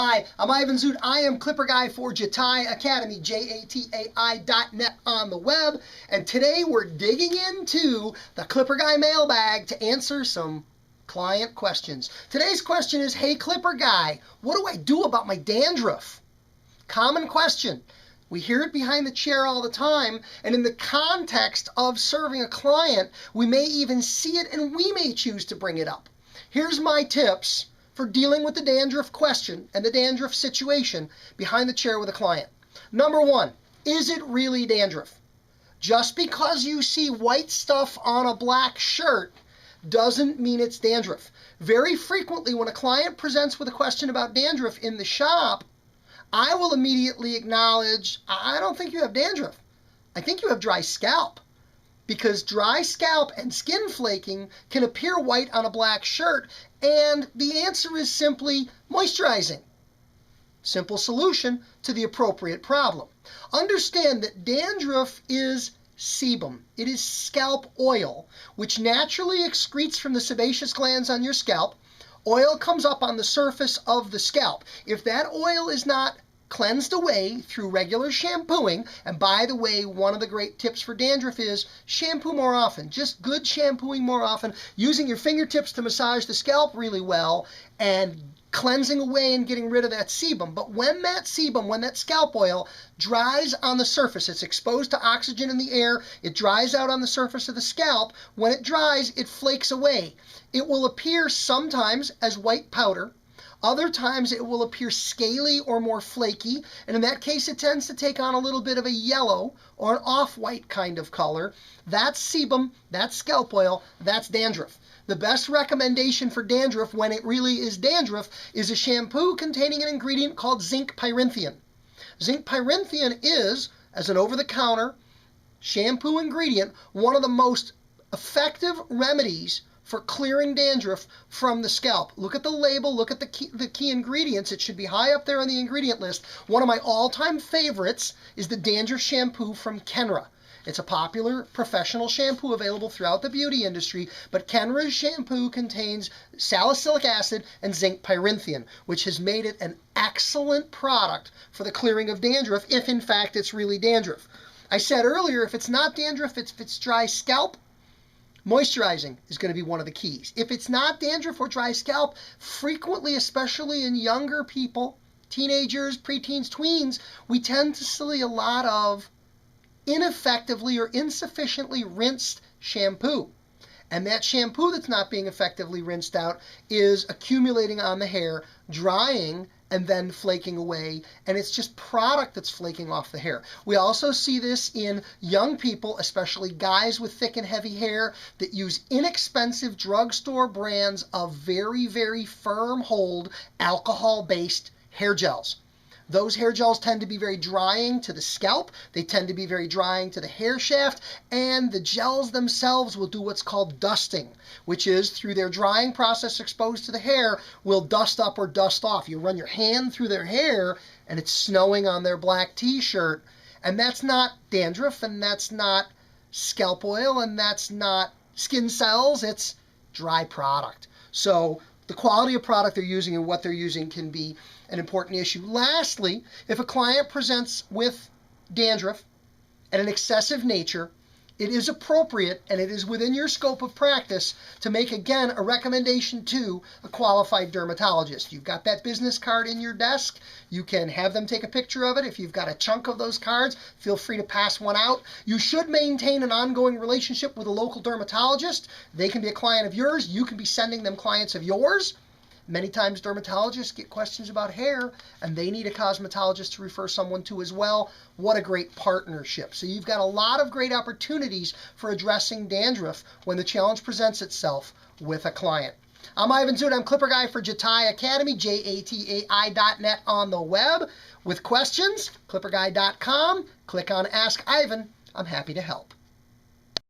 Hi, I'm Ivan Zoot. I am ClipperGuy for Jatai Academy, JATAI.net on the web. And today we're digging into the ClipperGuy mailbag to answer some client questions. Today's question is, hey ClipperGuy, what do I do about my dandruff? Common question. We hear it behind the chair all the time, and in the context of serving a client, we may even see it and we may choose to bring it up. Here's my tips for dealing with the dandruff question and the dandruff situation behind the chair with a client. Number one, is it really dandruff? Just because you see white stuff on a black shirt doesn't mean it's dandruff. Very frequently when a client presents with a question about dandruff in the shop, I will immediately acknowledge, I don't think you have dandruff. I think you have dry scalp. Because dry scalp and skin flaking can appear white on a black shirt, and the answer is simply moisturizing. Simple solution to the appropriate problem. Understand that dandruff is sebum. It is scalp oil, which naturally excretes from the sebaceous glands on your scalp. Oil comes up on the surface of the scalp. If that oil is not cleansed away through regular shampooing, and by the way, one of the great tips for dandruff is shampoo more often. Just good shampooing more often, using your fingertips to massage the scalp really well, and cleansing away and getting rid of that sebum. But when that sebum, when that scalp oil dries on the surface, it's exposed to oxygen in the air, it dries out on the surface of the scalp. When it dries, it flakes away. It will appear sometimes as white powder. Other times it will appear scaly or more flaky, and in that case it tends to take on a little bit of a yellow or an off-white kind of color. That's sebum, that's scalp oil, that's dandruff. The best recommendation for dandruff, when it really is dandruff, is a shampoo containing an ingredient called zinc pyrithium. Zinc pyrithium is, as an over-the-counter shampoo ingredient, one of the most effective remedies for clearing dandruff from the scalp. Look at the label, look at the key ingredients. It should be high up there on the ingredient list. One of my all-time favorites is the dandruff shampoo from Kenra. It's a popular professional shampoo available throughout the beauty industry, but Kenra's shampoo contains salicylic acid and zinc pyrithium, which has made it an excellent product for the clearing of dandruff, if in fact it's really dandruff. I said earlier, if it's not dandruff, if it's dry scalp, moisturizing is going to be one of the keys. If it's not dandruff or dry scalp, frequently, especially in younger people, teenagers, preteens, tweens, we tend to see a lot of ineffectively or insufficiently rinsed shampoo. And that shampoo that's not being effectively rinsed out is accumulating on the hair, drying, and then flaking away, and it's just product that's flaking off the hair. We also see this in young people, especially guys with thick and heavy hair that use inexpensive drugstore brands of very, very firm hold alcohol-based hair gels. Those hair gels tend to be very drying to the scalp, they tend to be very drying to the hair shaft, and the gels themselves will do what's called dusting, which is through their drying process exposed to the hair, will dust up or dust off. You run your hand through their hair and it's snowing on their black t-shirt, and that's not dandruff, and that's not scalp oil, and that's not skin cells, it's dry product. So the quality of product they're using and what they're using can be an important issue. Lastly, if a client presents with dandruff and an excessive nature, it is appropriate and it is within your scope of practice to make, again, a recommendation to a qualified dermatologist. You've got that business card in your desk. You can have them take a picture of it. If you've got a chunk of those cards, feel free to pass one out. You should maintain an ongoing relationship with a local dermatologist. They can be a client of yours. You can be sending them clients of yours. Many times dermatologists get questions about hair and they need a cosmetologist to refer someone to as well. What a great partnership. So you've got a lot of great opportunities for addressing dandruff when the challenge presents itself with a client. I'm Ivan Zoot. I'm ClipperGuy for Jatai Academy, JATAI.net on the web. With questions, ClipperGuy.com. Click on Ask Ivan. I'm happy to help.